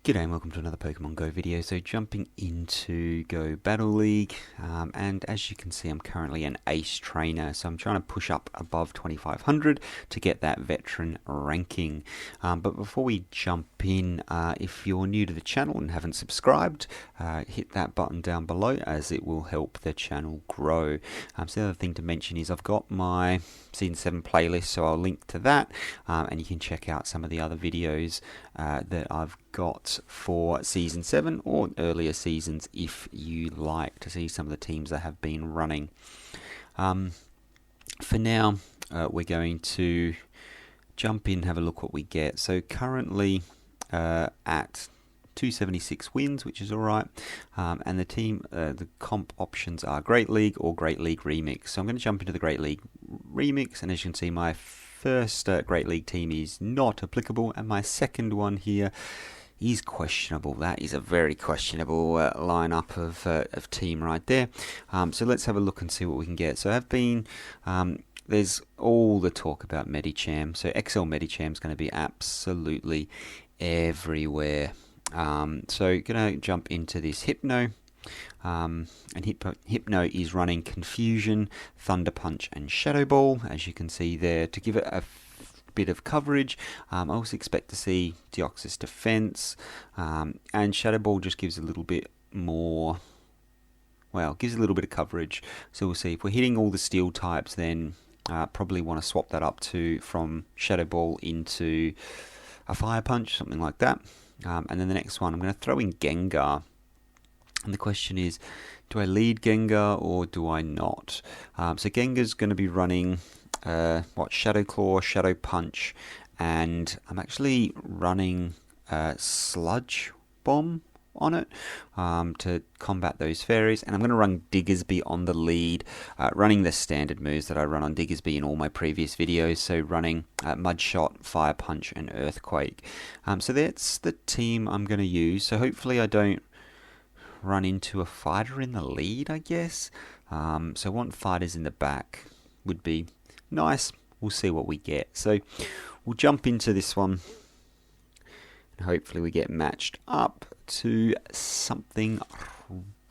G'day and welcome to another Pokemon Go video. So jumping into Go Battle League, and as you can see I'm currently an ace trainer, so I'm trying to push up above 2500 to get that veteran ranking. But before we jump in, if you're new to the channel and haven't subscribed, hit that button down below as it will help the channel grow. So the other thing to mention is I've got my Season 7 playlist, so I'll link to that, and you can check out some of the other videos that I've got for Season 7 or earlier seasons if you like to see some of the teams that have been running. For now, we're going to jump in and have a look what we get. So currently at 276 wins, which is alright, and the comp options are Great League or Great League Remix. So I'm going to jump into the Great League Remix, and as you can see my first Great League team is not applicable, and my second one here is questionable. That is a very questionable lineup of team right there. So let's have a look and see what we can get. So I've been there's all the talk about Medicham, so XL Medicham is going to be absolutely everywhere. So gonna jump into this Hypno. And Hypno is running Confusion, Thunder Punch, and Shadow Ball, as you can see there, to give it a bit of coverage. I also expect to see Deoxys Defense, and Shadow Ball just gives a little bit more, well, gives a little bit of coverage. So we'll see if we're hitting all the steel types, then probably want to swap that up from Shadow Ball into a Fire Punch, something like that. And then the next one, I'm going to throw in Gengar. And the question is, do I lead Gengar or do I not? So Gengar's going to be running Shadow Claw, Shadow Punch, and I'm actually running Sludge Bomb on it to combat those fairies, and I'm going to run Diggersby on the lead, running the standard moves that I run on Diggersby in all my previous videos, so running Mud Shot, Fire Punch, and Earthquake. So that's the team I'm going to use, so hopefully I don't run into a fighter in the lead, I guess. So I want fighters in the back, would be nice. We'll see what we get. So we'll jump into this one, and hopefully we get matched up to something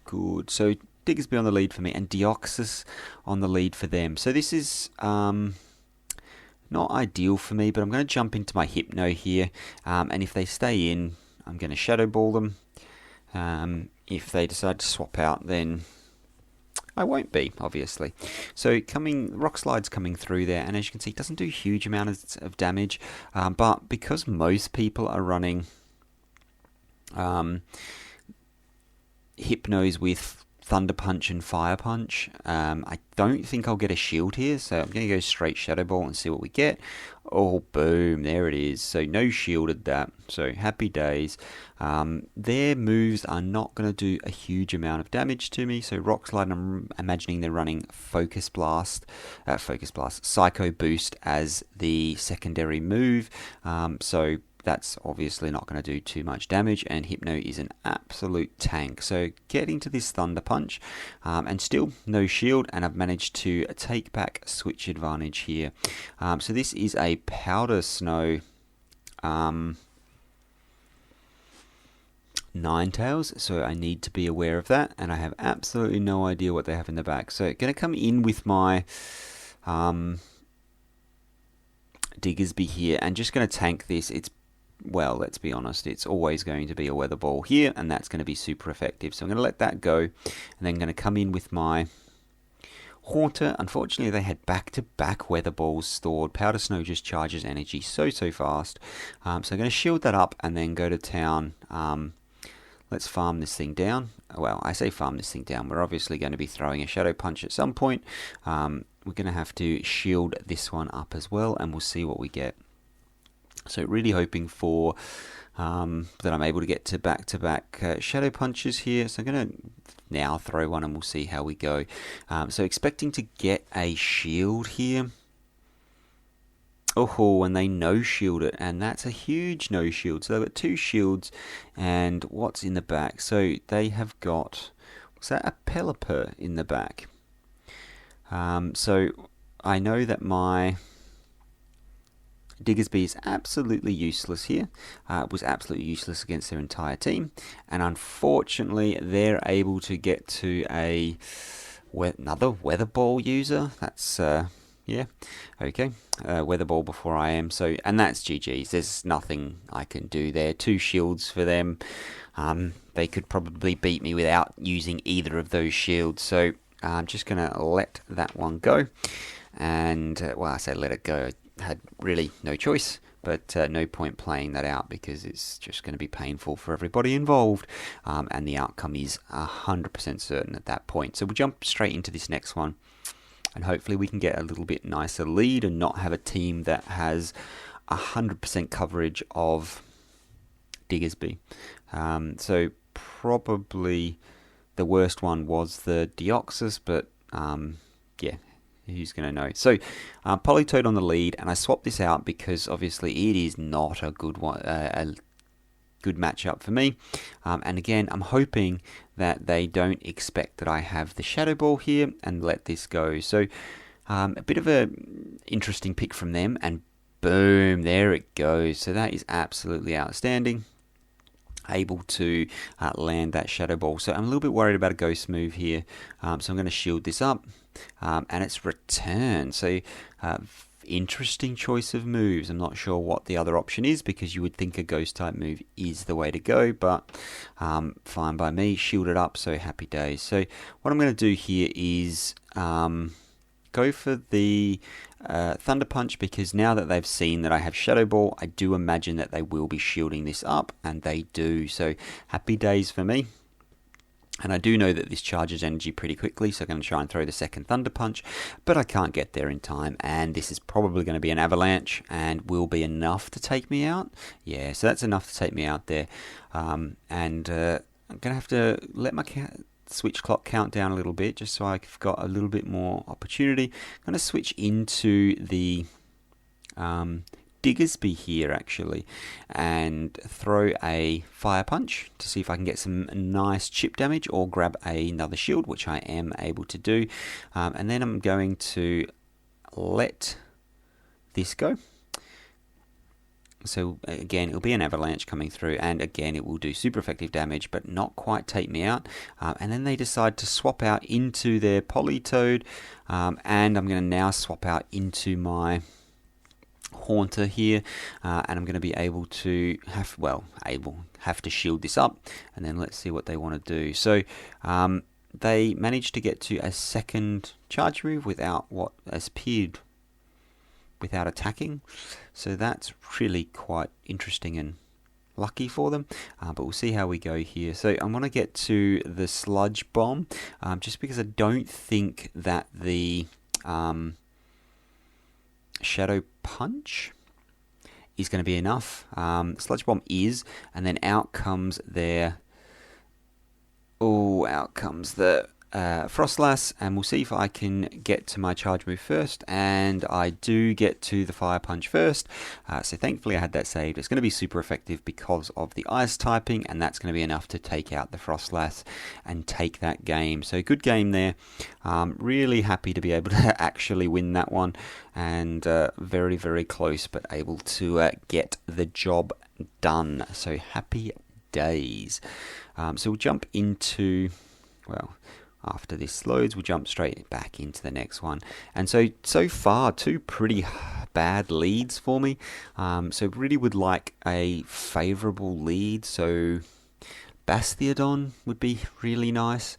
good. So Diggersby on the lead for me, and Deoxys on the lead for them. So this is not ideal for me, but I'm going to jump into my Hypno here, and if they stay in, I'm going to Shadow Ball them. If they decide to swap out, then I won't be, obviously. So Rock Slide's coming through there, and as you can see, it doesn't do a huge amount of damage, but because most people are running Hypnos with Thunder Punch and Fire Punch, I don't think I'll get a shield here, so I'm going to go straight Shadow Ball and see what we get. Oh, boom, there it is. So no shielded that, so happy days. Their moves are not going to do a huge amount of damage to me, so Rock Slide, I'm imagining they're running Focus Blast, Psycho Boost as the secondary move, so that's obviously not going to do too much damage, and Hypno is an absolute tank. So getting to this Thunder Punch, and still no shield, and I've managed to take back switch advantage here. So this is a Powder Snow Ninetales, so I need to be aware of that, and I have absolutely no idea what they have in the back. So going to come in with my Diggersby here, and just going to tank this. Well, let's be honest, it's always going to be a Weather Ball here, and that's going to be super effective. So I'm going to let that go, and then I'm going to come in with my Haunter. Unfortunately, they had back-to-back Weather Balls stored. Powder Snow just charges energy so fast. So I'm going to shield that up and then go to town. Let's farm this thing down. Well, I say farm this thing down. We're obviously going to be throwing a Shadow Punch at some point. We're going to have to shield this one up as well, and we'll see what we get. So really hoping for that I'm able to get to back-to-back Shadow Punches here. So I'm going to now throw one and we'll see how we go. So expecting to get a shield here. Oh, and they no-shield it, and that's a huge no-shield. So they've got two shields, and what's in the back? So they have got, what's that, a Pelipper in the back. So I know that my Diggersby is absolutely useless here. Was absolutely useless against their entire team, and unfortunately they're able to get to another weather ball user. That's yeah, okay, weather ball before I am. So, and that's GG's. There's nothing I can do there. 2 shields for them. They could probably beat me without using either of those shields. So I'm just gonna let that one go. And well, I say let it go. Had really no choice, but no point playing that out because it's just going to be painful for everybody involved, and the outcome is 100% certain at that point. So we'll jump straight into this next one, and hopefully we can get a little bit nicer lead and not have a team that has 100% coverage of Diggersby. So probably the worst one was the Deoxys, but yeah, who's going to know? So, Politoed on the lead, and I swapped this out because obviously it is not a good one, a good matchup for me. And again, I'm hoping that they don't expect that I have the Shadow Ball here and let this go. So, a bit of a interesting pick from them, and boom, there it goes. So that is absolutely outstanding. Able to land that Shadow Ball. So I'm a little bit worried about a ghost move here. So I'm going to shield this up. And it's return. So interesting choice of moves. I'm not sure what the other option is because you would think a ghost type move is the way to go. But fine by me. Shield it up. So happy days. So what I'm going to do here is go for the Thunder Punch, because now that they've seen that I have Shadow Ball, I do imagine that they will be shielding this up, and they do. So happy days for me. And I do know that this charges energy pretty quickly, so I'm going to try and throw the second Thunder Punch, but I can't get there in time, and this is probably going to be an avalanche, and will be enough to take me out. Yeah, so that's enough to take me out there. I'm going to have to let my switch clock count down a little bit just so I've got a little bit more opportunity. I'm going to switch into the Diggersby here actually and throw a Fire Punch to see if I can get some nice chip damage or grab another shield, which I am able to do. And then I'm going to let this go. So again, it'll be an avalanche coming through, and again, it will do super effective damage, but not quite take me out. And then they decide to swap out into their Politoed, and I'm going to now swap out into my Haunter here, and I'm going to be able to have to shield this up, and then let's see what they want to do. So they managed to get to a second charge move without what has appeared without attacking, so that's really quite interesting and lucky for them, but we'll see how we go here. So I want to get to the Sludge Bomb, just because I don't think that the Shadow Punch is going to be enough. Sludge Bomb is, and then out comes the Frostlass, and we'll see if I can get to my charge move first, and I do get to the Fire Punch first, so thankfully I had that saved. It's going to be super effective because of the Ice typing, and that's going to be enough to take out the Frostlass and take that game. So good game there. Really happy to be able to actually win that one, and very, very close, but able to get the job done. So happy days. So we'll jump into, after this loads, we'll jump straight back into the next one. And so far, 2 pretty bad leads for me. So really would like a favourable lead. So Bastiodon would be really nice.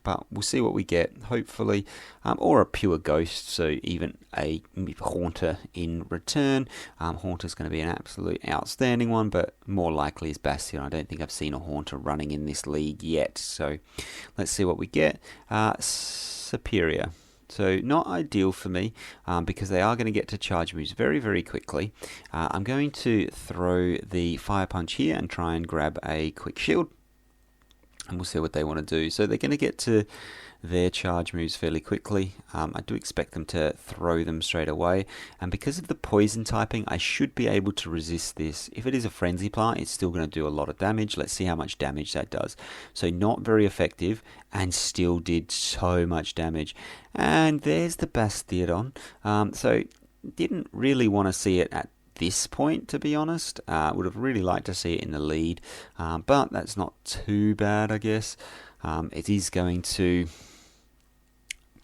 But we'll see what we get, hopefully. Or a pure ghost, so even a Haunter in return. Haunter's going to be an absolute outstanding one, but more likely is Bastion. I don't think I've seen a Haunter running in this league yet. So let's see what we get. Superior. So not ideal for me, because they are going to get to charge moves very, very quickly. I'm going to throw the Fire Punch here and try and grab a quick shield. And we'll see what they want to do. So they're going to get to their charge moves fairly quickly. I do expect them to throw them straight away. And because of the poison typing, I should be able to resist this. If it is a frenzy plant, it's still going to do a lot of damage. Let's see how much damage that does. So not very effective, and still did so much damage. And there's the Bastiodon. So didn't really want to see it at this point, to be honest. Would have really liked to see it in the lead, but that's not too bad, I guess. It is going to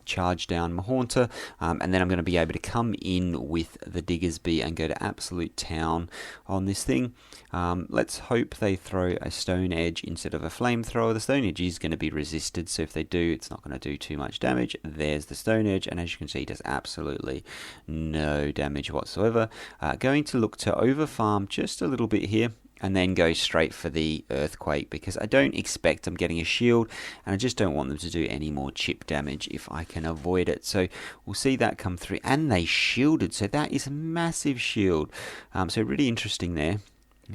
charge down my Haunter, and then I'm going to be able to come in with the Diggersby and go to absolute town on this thing. Let's hope they throw a Stone Edge instead of a Flamethrower. The Stone Edge is going to be resisted, so if they do, it's not going to do too much damage. There's the Stone Edge, and as you can see, it does absolutely no damage whatsoever. Going to look to overfarm just a little bit here, and then go straight for the Earthquake, because I don't expect I'm getting a shield, and I just don't want them to do any more chip damage if I can avoid it. So we'll see that come through, and they shielded, so that is a massive shield. So really interesting there.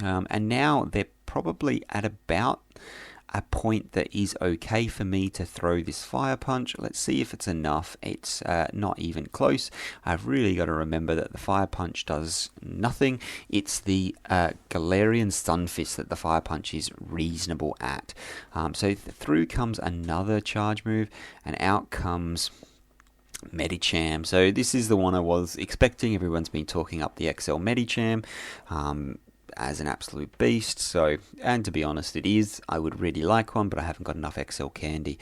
And now they're probably at about a point that is okay for me to throw this Fire Punch. Let's see if it's enough. It's not even close. I've really got to remember that the Fire Punch does nothing. It's the Galarian Stunfisk that the Fire Punch is reasonable at. So through comes another charge move, and out comes Medicham. So this is the one I was expecting. Everyone's been talking up the XL Medicham as an absolute beast, so, and to be honest, it is. I would really like one, but I haven't got enough XL candy.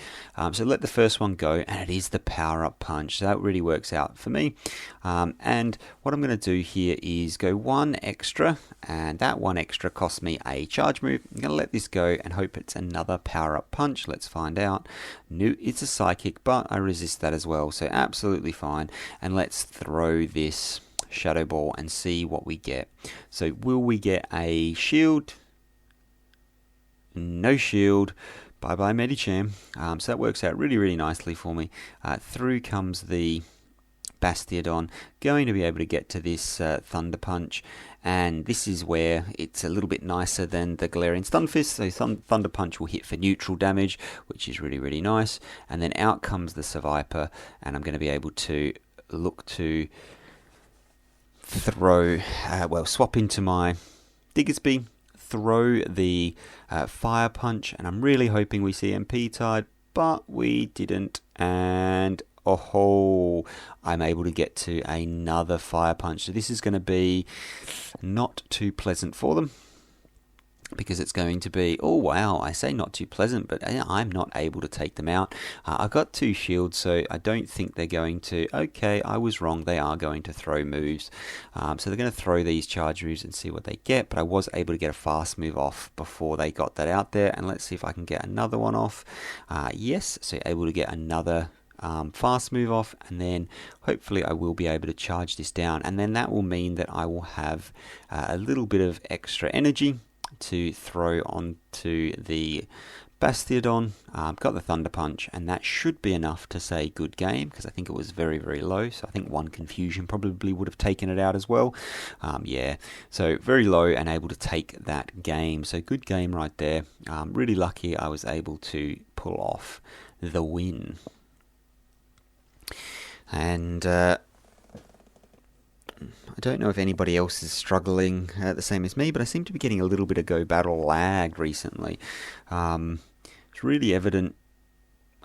So let the first one go, and it is the Power Up Punch, so that really works out for me. And what I'm going to do here is go one extra, and that one extra costs me a charge move. I'm going to let this go and hope it's another Power Up Punch. Let's find out. No, it's a Psychic, but I resist that as well, so absolutely fine. And let's throw this Shadow Ball and see what we get. So will we get a shield? No shield. Bye bye Medicham. So that works out really, really nicely for me. Through comes the Bastiodon, going to be able to get to this Thunder Punch, and this is where it's a little bit nicer than the Galarian Stunfisk. So Thunder Punch will hit for neutral damage, which is really, really nice. And then out comes the Seviper, and I'm going to be able to look to throw, swap into my Diggersby, throw the Fire Punch, and I'm really hoping we see MP Tide, but we didn't, and oh, I'm able to get to another Fire Punch. So this is going to be not too pleasant for them, because it's going to be, oh wow, I say not too pleasant, but I'm not able to take them out. I've got 2 shields, so I don't think they're going to, okay, I was wrong, they are going to throw moves. So they're going to throw these charge moves and see what they get, but I was able to get a fast move off before they got that out there, and let's see if I can get another one off. Yes, so able to get another fast move off, and then hopefully I will be able to charge this down, and then that will mean that I will have a little bit of extra energy to throw onto the Bastiodon. Got the Thunder Punch, and that should be enough to say good game, because I think it was very, very low, so I think one Confusion probably would have taken it out as well. Yeah, so very low and able to take that game, so good game right there. Really lucky I was able to pull off the win. And I don't know if anybody else is struggling the same as me, but I seem to be getting a little bit of Go Battle lag recently. It's really evident,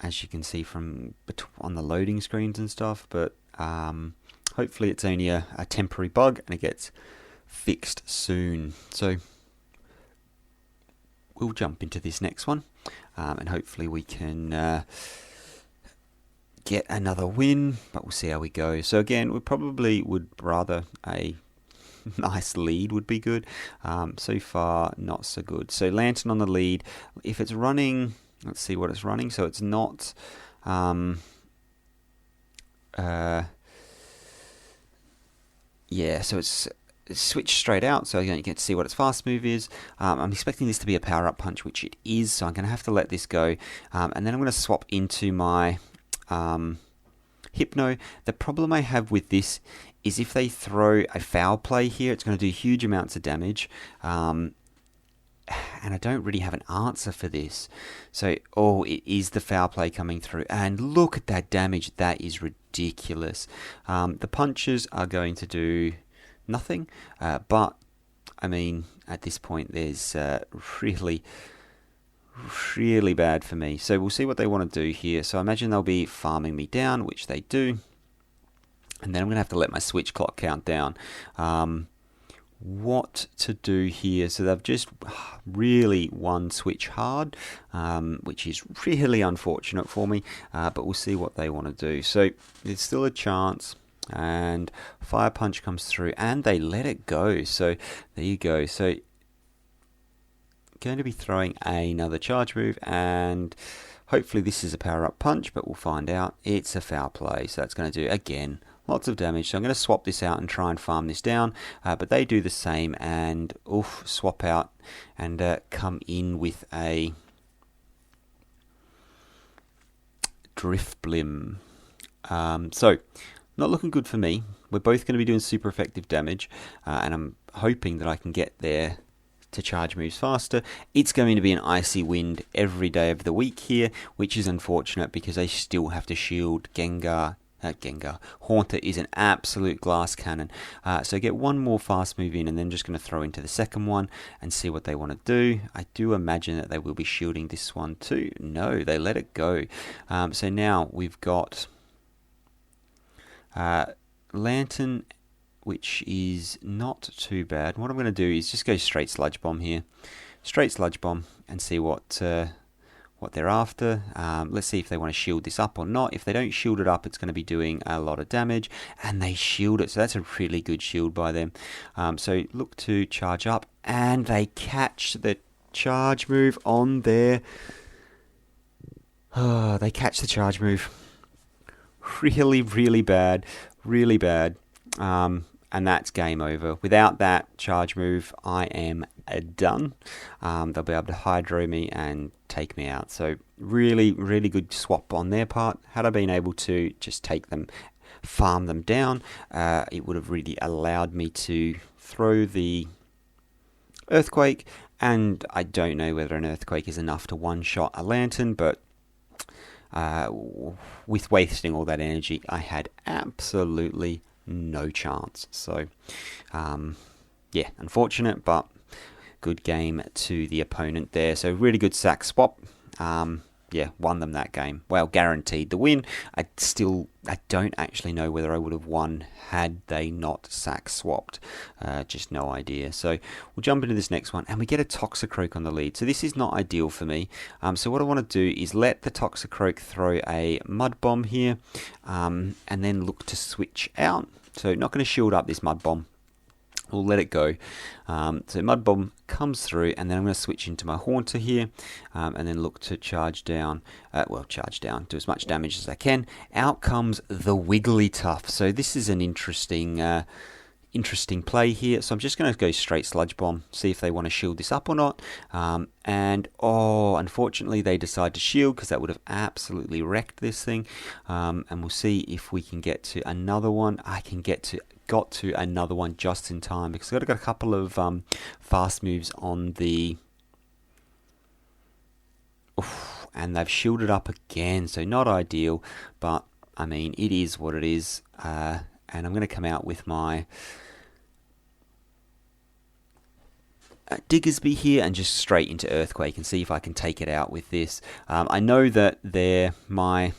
as you can see from on the loading screens and stuff, but hopefully it's only a temporary bug and it gets fixed soon. So we'll jump into this next one, and hopefully we can get another win, but we'll see how we go. So again, we probably would rather a nice lead would be good. So far, not so good. So Lantern on the lead. If it's running, let's see what it's running. So it's not yeah, so it's switched straight out, so you get to see what its fast move is. I'm expecting this to be a Power Up Punch, which it is, so I'm going to have to let this go. And then I'm going to swap into my Hypno. The problem I have with this is if they throw a Foul Play here, it's going to do huge amounts of damage, and I don't really have an answer for this. So, oh, it is the Foul Play coming through, and look at that damage. That is ridiculous. The punches are going to do nothing, but I mean, at this point, there's really bad for me. So we'll see what they want to do here. So I imagine they'll be farming me down, which they do. And then I'm going to have to let my switch clock count down. What to do here? So they've just really one switch hard, which is really unfortunate for me, but we'll see what they want to do. So there's still a chance, and Fire Punch comes through, and they let it go. So there you go. So going to be throwing another charge move, and hopefully this is a power-up punch, but we'll find out. It's a foul play, so that's going to do, again, lots of damage. So I'm going to swap this out and try and farm this down, but they do the same, and swap out and come in with a Driftblim. So not looking good for me. We're both going to be doing super effective damage, and I'm hoping that I can get there to charge moves faster. It's going to be an icy wind every day of the week here, which is unfortunate because they still have to shield Gengar. Haunter is an absolute glass cannon. So get one more fast move in, and then just going to throw into the second one and see what they want to do. I do imagine that they will be shielding this one too. No, they let it go. So now we've got Lantern, which is not too bad. What I'm going to do is just go straight Sludge Bomb here. Straight Sludge Bomb and see what they're after. Let's see if they want to shield this up or not. If they don't shield it up, it's going to be doing a lot of damage, and they shield it, so that's a really good shield by them. So look to charge up, and they catch the charge move on there. They catch the charge move. Really, really bad. Really bad. And that's game over. Without that charge move, I am done. They'll be able to hydro me and take me out. So really, really good swap on their part. Had I been able to just take them, farm them down, it would have really allowed me to throw the Earthquake. And I don't know whether an Earthquake is enough to one-shot a Lantern, but with wasting all that energy, I had absolutely no chance. So yeah, unfortunate, but good game to the opponent there. So really good sack swap. Yeah, won them that game. Well, guaranteed the win. I don't actually know whether I would have won had they not sack swapped. Just no idea. So we'll jump into this next one, and we get a Toxicroak on the lead. So this is not ideal for me. So what I want to do is let the Toxicroak throw a Mud Bomb here, and then look to switch out. So not going to shield up this Mud Bomb. We'll let it go. So Mud Bomb comes through, and then I'm going to switch into my Haunter here, and then look to charge down. Charge down, do as much damage as I can. Out comes the Wigglytuff. So this is an interesting play here. So I'm just going to go straight Sludge Bomb, see if they want to shield this up or not. And unfortunately they decide to shield, because that would have absolutely wrecked this thing. And we'll see if we can get to another one. I got to another one just in time, because I've got a couple of fast moves on the... and they've shielded up again, so not ideal, but I mean, it is what it is. And I'm going to come out with my Diggersby here and just straight into Earthquake and see if I can take it out with this. I know that my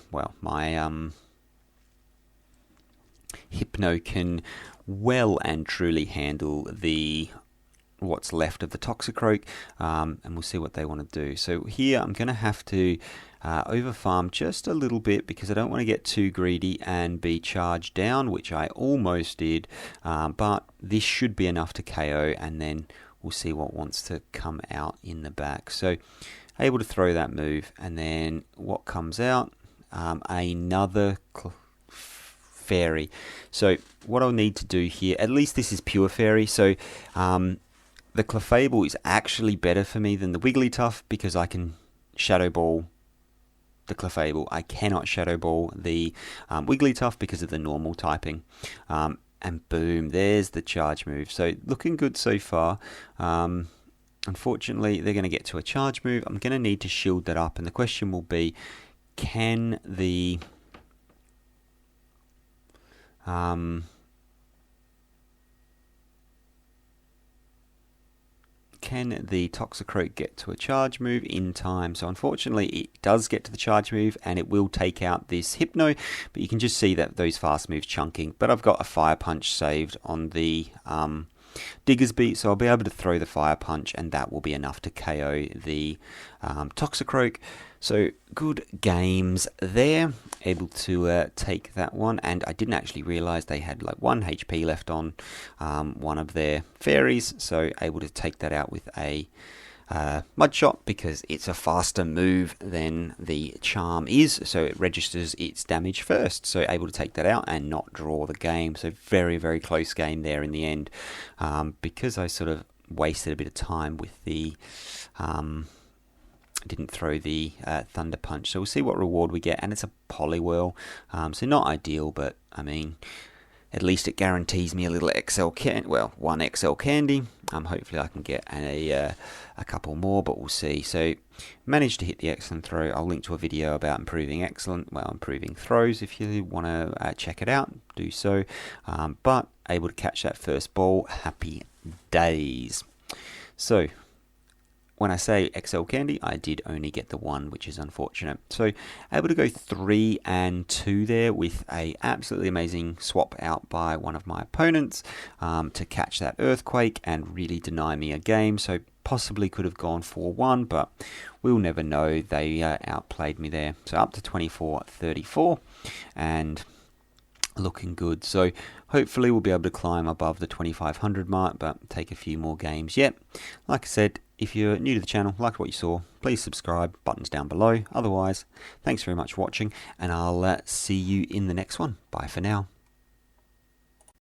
Hypno can well and truly handle what's left of the Toxicroak, and we'll see what they want to do. So here I'm going to have to overfarm just a little bit, because I don't want to get too greedy and be charged down, which I almost did, but this should be enough to KO, and then we'll see what wants to come out in the back. So able to throw that move, and then what comes out? Another Fairy. So what I'll need to do here, at least this is pure Fairy, so the Clefable is actually better for me than the Wigglytuff, because I can Shadow Ball the Clefable. I cannot Shadow Ball the Wigglytuff because of the normal typing. And boom, there's the charge move. So looking good so far. Unfortunately, they're going to get to a charge move. I'm going to need to shield that up, and the question will be, can the can the Toxicroak get to a charge move in time? So unfortunately it does get to the charge move and it will take out this Hypno, but you can just see that those fast moves chunking. But I've got a Fire Punch saved on the Diggersby, so I'll be able to throw the Fire Punch and that will be enough to KO the Toxicroak. So good games there, able to take that one, and I didn't actually realise they had like 1 HP left on one of their fairies, so able to take that out with a Mud Shot because it's a faster move than the Charm is, so it registers its damage first, so able to take that out and not draw the game. So very, very close game there in the end, because I sort of wasted a bit of time with the didn't throw the Thunder Punch. So we'll see what reward we get, and it's a Poliwhirl, so not ideal, but I mean, at least it guarantees me a little XL candy, well, 1 XL candy. Hopefully I can get a couple more, but we'll see. So managed to hit the excellent throw. I'll link to a video about improving improving throws. If you want to check it out, do so. But able to catch that first ball, happy days. So when I say XL candy, I did only get the 1, which is unfortunate. So able to go 3 and 2 there with a absolutely amazing swap out by one of my opponents to catch that Earthquake and really deny me a game. So possibly could have gone 4-1, but we'll never know. They outplayed me there. So up to 24-34 and looking good. So hopefully we'll be able to climb above the 2500 mark, but take a few more games yet. Like I said, if you're new to the channel, like what you saw, please subscribe, buttons down below. Otherwise, thanks very much for watching, and I'll see you in the next one. Bye for now.